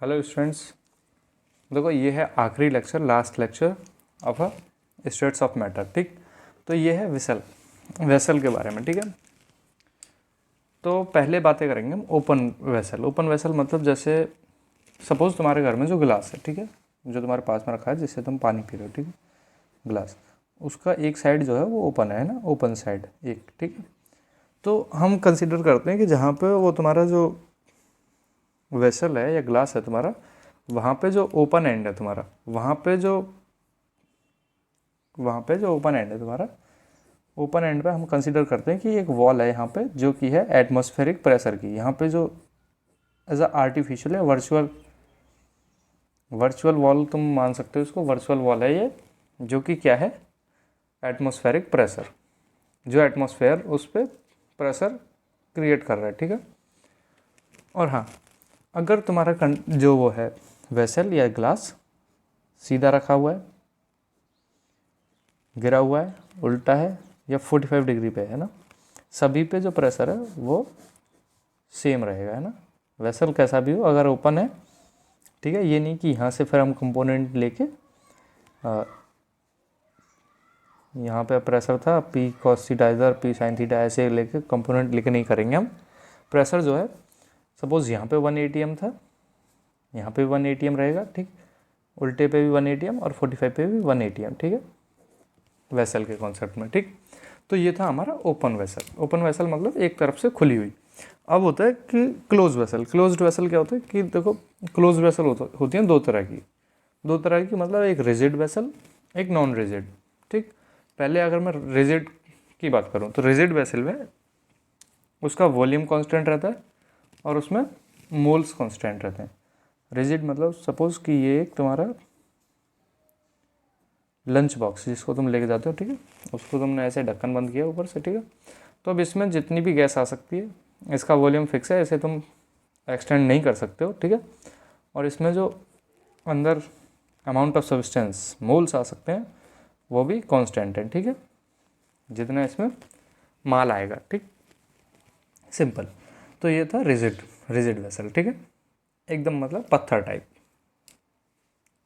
Hello students, देखो ये है आखिरी lecture, last lecture of a states of matter. ठीक, तो ये है वेसल के बारे में। ठीक है, तो पहले बातें करेंगे हम ओपन वेसल। ओपन वेसल मतलब जैसे सपोज तुम्हारे घर में जो गिलास है, ठीक है, जो तुम्हारे पास में रखा है जिससे तुम पानी पी रहे हो, ठीक है, गिलास, उसका एक साइड जो है वो ओपन है ना, ओपन साइड एक। ठीक है, तो हम कंसिडर करते हैं कि जहाँ पे वो तुम्हारा जो वेसल है या ग्लास है तुम्हारा, वहाँ पे जो ओपन एंड है तुम्हारा, वहाँ पे जो ओपन एंड है तुम्हारा, ओपन एंड पे हम कंसिडर करते हैं कि एक वॉल है यहाँ पे जो कि है एटमॉस्फेरिक प्रेशर की। यहाँ पे जो एज अ आर्टिफिशियल है, वर्चुअल वॉल तुम मान सकते हो इसको, वर्चुअल वॉल है ये, जो कि क्या है, एटमॉस्फेरिक प्रेशर, जो एटमॉस्फेयर उस पर प्रेशर क्रिएट कर रहा है। ठीक है, और हाँ, अगर तुम्हारा जो वो है वेसल या ग्लास सीधा रखा हुआ है, गिरा हुआ है, उल्टा है, या 45 डिग्री पे है ना, सभी पे जो प्रेशर है वो सेम रहेगा, है ना। वेसल कैसा भी हो, अगर ओपन है, ठीक है, ये नहीं कि यहाँ से फिर हम कंपोनेंट लेके यहाँ पे प्रेशर था पी कॉस थीटा इधर, पी साइन थीटा, ऐसे लेके कंपोनेंट लेके नहीं करेंगे हम। प्रेशर जो है सपोज यहाँ पे 1 atm था, यहाँ पे 1 atm रहेगा, ठीक, उल्टे पे भी 1 atm और 45 पे भी 1 atm। ठीक है, वेसल के कॉन्सेप्ट में। ठीक, तो ये था हमारा ओपन वेसल। ओपन वेसल मतलब एक तरफ से खुली हुई। अब होता है कि क्लोज वेसल। क्लोज्ड वेसल क्या होता है कि देखो, क्लोज वेसल होती हैं दो तरह की मतलब एक रिजिड वेसल, एक नॉन रिजिड। ठीक, पहले अगर मैं रिजिड की बात करूँ तो रिजिड वेसल में उसका वॉल्यूम कांस्टेंट रहता है और उसमें मोल्स कांस्टेंट रहते हैं। रिजिड मतलब सपोज कि ये एक तुम्हारा लंच बॉक्स जिसको तुम लेके जाते हो, ठीक है, उसको तुमने ऐसे ढक्कन बंद किया ऊपर से, ठीक है, तो अब इसमें जितनी भी गैस आ सकती है, इसका वॉल्यूम फिक्स है, इसे तुम एक्सटेंड नहीं कर सकते हो। ठीक है, और इसमें जो अंदर अमाउंट ऑफ सब्सटेंस मोल्स आ सकते हैं वो भी कांस्टेंट है। ठीक है, जितना इसमें माल आएगा। ठीक, सिंपल। तो ये था रिजिड वेसल। ठीक है, एकदम मतलब पत्थर टाइप।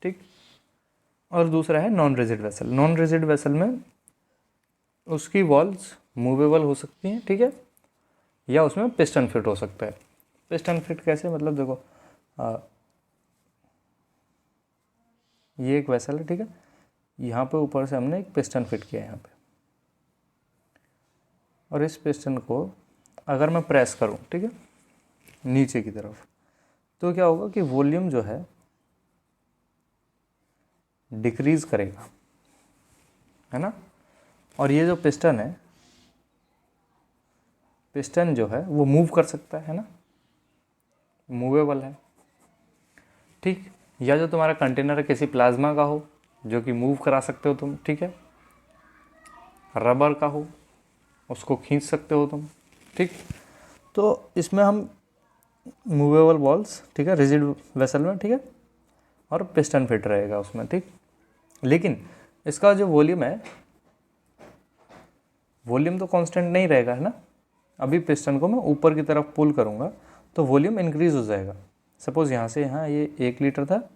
ठीक, और दूसरा है non rigid vessel. Non rigid vessel में उसकी वॉल्स मूवेबल हो सकती हैं, ठीक है, या उसमें पिस्टन फिट हो सकता है। पिस्टन फिट कैसे, मतलब देखो ये एक वेसल है, ठीक है, यहाँ पे ऊपर से हमने एक पिस्टन फिट किया है यहाँ पे, और इस पिस्टन को अगर मैं प्रेस करूँ, ठीक है, नीचे की तरफ, तो क्या होगा कि वॉल्यूम जो है डिक्रीज करेगा, है ना। और ये जो पिस्टन है, पिस्टन जो है वो मूव कर सकता है ना, मूवेबल है। ठीक, या जो तुम्हारा कंटेनर किसी प्लाज्मा का हो जो कि मूव करा सकते हो तुम, ठीक है, रबर का हो उसको खींच सकते हो तुम। ठीक, तो इसमें हम मूवेबल बॉल्स, ठीक है, रिजिड वेसल में, ठीक है, और पिस्टन फिट रहेगा उसमें। ठीक, लेकिन इसका जो वॉल्यूम है, वॉल्यूम तो कांस्टेंट नहीं रहेगा, है ना। अभी पिस्टन को मैं ऊपर की तरफ पुल करूँगा तो वॉल्यूम इंक्रीज हो जाएगा। सपोज़ यहाँ से यहाँ ये 1 लीटर था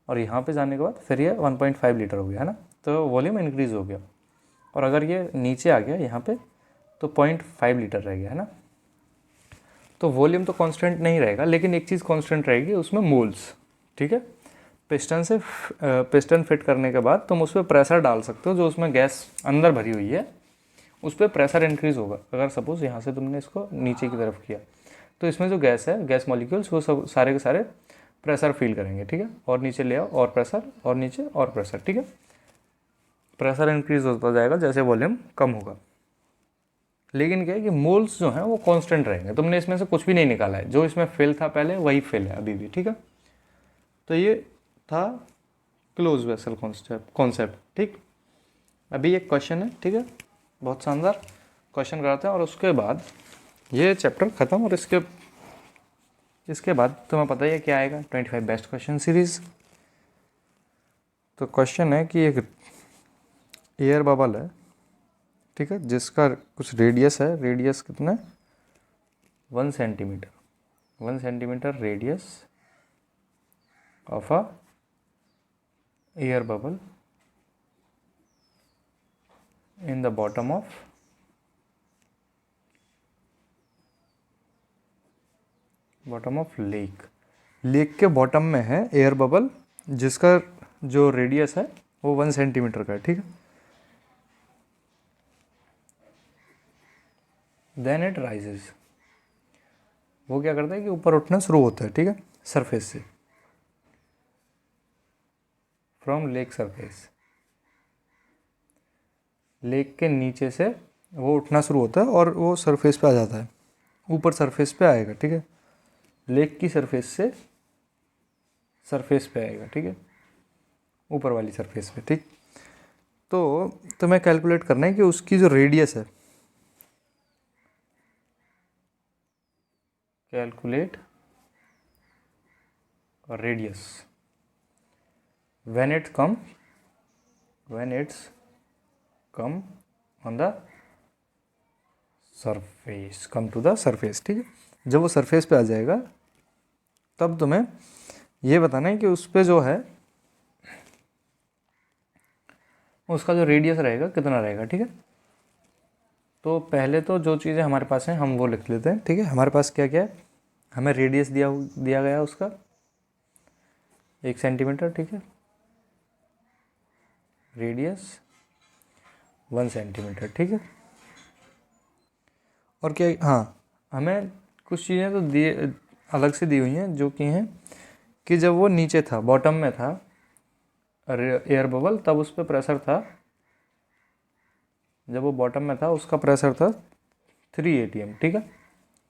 और यहाँ पे जाने के बाद फिर ये 1.5 लीटर हो गया, है ना, तो वॉल्यूम इंक्रीज हो गया। और अगर ये नीचे आ गया यहाँ पे तो 0.5 लीटर रह गया, है ना। तो वॉल्यूम तो कांस्टेंट नहीं रहेगा, लेकिन एक चीज़ कांस्टेंट रहेगी, उसमें मोल्स। ठीक है, पिस्टन फिट करने के बाद तुम उस पर प्रेशर डाल सकते हो, जो उसमें गैस अंदर भरी हुई है उस पर प्रेशर इंक्रीज होगा। अगर सपोज़ यहाँ से तुमने इसको नीचे की तरफ किया तो इसमें जो गैस है, गैस मॉलिक्यूल्स, वो सब सारे के सारे प्रेशर फील करेंगे। ठीक है, और नीचे ले आओ और प्रेशर, और नीचे और प्रेशर। ठीक है, प्रेशर इंक्रीज होता जाएगा जैसे वॉल्यूम कम होगा। लेकिन क्या है कि मोल्स जो हैं वो कांस्टेंट रहेंगे। तुमने इसमें से कुछ भी नहीं निकाला है, जो इसमें फेल था पहले वही फेल है अभी भी। ठीक है, तो ये था क्लोज वेसल कॉन्सेप्ट। ठीक, अभी एक क्वेश्चन है, ठीक है, बहुत शानदार क्वेश्चन कराते हैं और उसके बाद ये चैप्टर ख़त्म। और इसके बाद तुम्हें पता ही है क्या आएगा, 25 बेस्ट क्वेश्चन सीरीज़। तो क्वेश्चन है कि एक एयर बबल है, ठीक है, जिसका कुछ रेडियस है, रेडियस कितना है, 1 centimetre, 1 centimetre radius of a air bubble in the bottom of lake. Lake के बॉटम में है एयर बबल जिसका जो रेडियस है वो 1 सेंटीमीटर का है, ठीक है। देन इट राइजेस, वो क्या करता है कि ऊपर उठना शुरू होता है, ठीक है, सरफेस से, फ्रॉम लेक सरफेस। लेक के नीचे से वो उठना शुरू होता है और वो सरफेस पे आ जाता है, ऊपर सरफेस पे आएगा, ठीक है। लेक की सरफेस से सरफेस पे आएगा, ठीक है, ऊपर वाली सरफेस पे, ठीक। तो तुम्हें कैलकुलेट करना है कि उसकी जो रेडियस है, calculate radius when it's come on the surface, come to the surface, ठीक है। जब वो सरफेस पे आ जाएगा तब तुम्हें ये बताना है कि उस पे जो है उसका जो रेडियस रहेगा कितना रहेगा, ठीक है। तो पहले तो जो चीज़ें हमारे पास हैं हम वो लिख लेते हैं, ठीक है। हमारे पास क्या क्या है, हमें रेडियस दिया गया उसका 1 सेंटीमीटर, ठीक है, रेडियस 1 सेंटीमीटर, ठीक है। और क्या, हाँ, हमें कुछ चीज़ें तो दी अलग से दी हुई हैं जो कि हैं कि जब वो नीचे था, बॉटम में था एयर बबल, तब उस पर प्रेशर था, जब वो बॉटम में था उसका प्रेशर था 3 atm, ठीक है,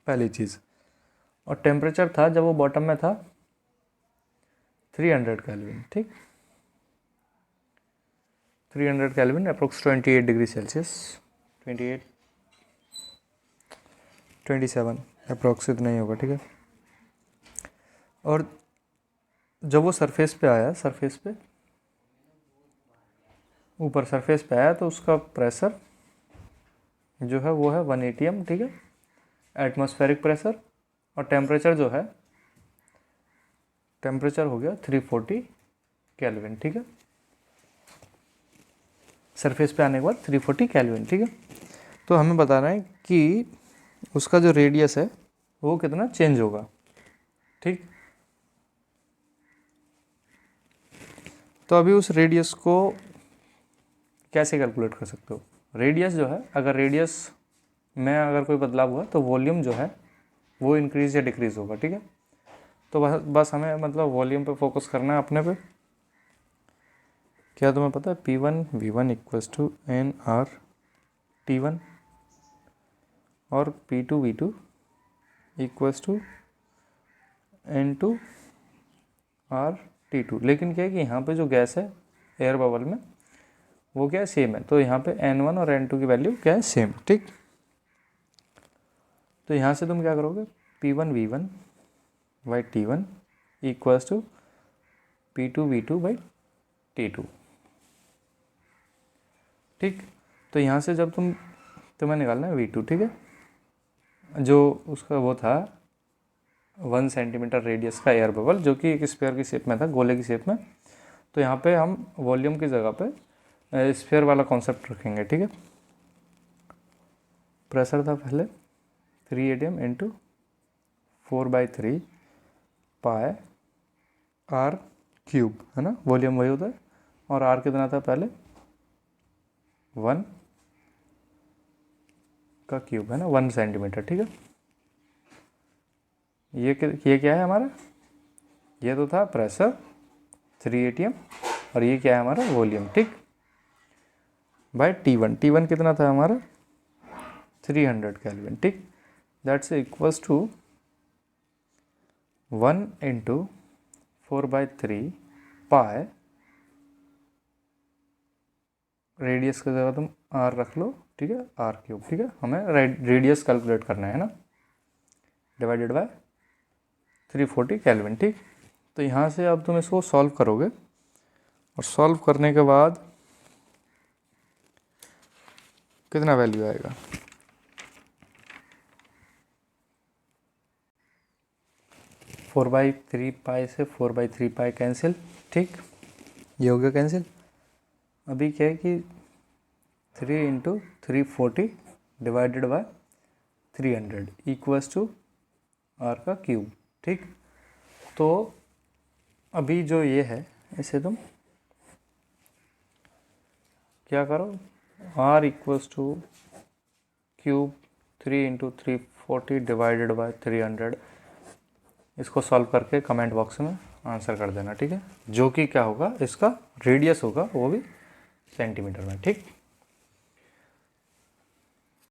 पहली चीज़। और टेम्परेचर था जब वो बॉटम में था 300 केल्विन, ठीक, 300 kelvin approx 28 degree Celsius, 28 27 approx इतना ही होगा, ठीक है। और जब वो सरफेस पे आया, सरफेस पे ऊपर सरफेस पे आया तो उसका प्रेशर जो है वो है 1 atm, ठीक है, एटमॉस्फेरिक प्रेशर। और टेम्परेचर जो है, टेम्परेचर हो गया 340 केल्विन, ठीक है, सरफेस पे आने के बाद 340 केल्विन, ठीक है। तो हमें बताना है कि उसका जो रेडियस है वो कितना चेंज होगा, ठीक। तो अभी उस रेडियस को कैसे कैलकुलेट कर सकते हो। रेडियस जो है, अगर रेडियस में अगर कोई बदलाव हुआ तो वॉल्यूम जो है वो इंक्रीज या डिक्रीज होगा, ठीक है। तो बस हमें मतलब वॉल्यूम पे फोकस करना है अपने पे। क्या तुम्हें पता है, P1 V1 equals to N R T1 और P2 V2 equals to N2 are T2। लेकिन क्या है कि यहाँ पे जो गैस है एयर बबल में वो क्या है, सेम है। तो यहाँ पे N1 और N2 की वैल्यू क्या है, सेम, ठीक। तो यहाँ से तुम क्या करोगे, P1 V1 by T1 equals to P2 V2 by T2, ठीक। तो यहाँ से जब तुम्हें निकालना है V2, ठीक है, जो उसका वो था 1 सेंटीमीटर रेडियस का एयर बबल जो कि एक स्फीयर की शेप में था, गोले की शेप में। तो यहाँ पे हम वॉल्यूम की जगह पे स्फीयर वाला कॉन्सेप्ट रखेंगे, ठीक है। प्रेशर था पहले 3 atm इंटू 4/3 पाए आर क्यूब, है ना, वॉल्यूम वही होता है। और आर कितना था पहले, 1 का क्यूब, है ना, 1 सेंटीमीटर, ठीक है। ये क्या है हमारा, ये तो था प्रेशर 3 atm और ये क्या है हमारा वॉल्यूम, ठीक, बाय T1 कितना था हमारा 300 केल्विन, ठीक। दैट्स इक्वल्स टू 1 इंटू 4/3 पाए, रेडियस की जगह तुम आर रख लो, ठीक है, आर क्यूब, ठीक है। हमें रेडियस कैलकुलेट करना है ना, डिवाइडेड बाय 340 केल्विन, ठीक। तो यहाँ से अब तुम इसको सॉल्व करोगे और सॉल्व करने के बाद कितना वैल्यू आएगा, 4/3 पाई से 4/3 पाई कैंसिल, ठीक, ये हो गया कैंसिल। अभी क्या है कि 3 × 340 divided by 300 equals to r का क्यूब, ठीक। तो अभी जो ये है इसे तुम क्या करो, r equals two cube 3 × 340 divided by 300, इसको सॉल्व करके कमेंट बॉक्स में आंसर कर देना, ठीक है। जो कि क्या होगा, इसका रेडियस होगा वो भी सेंटीमीटर में, ठीक।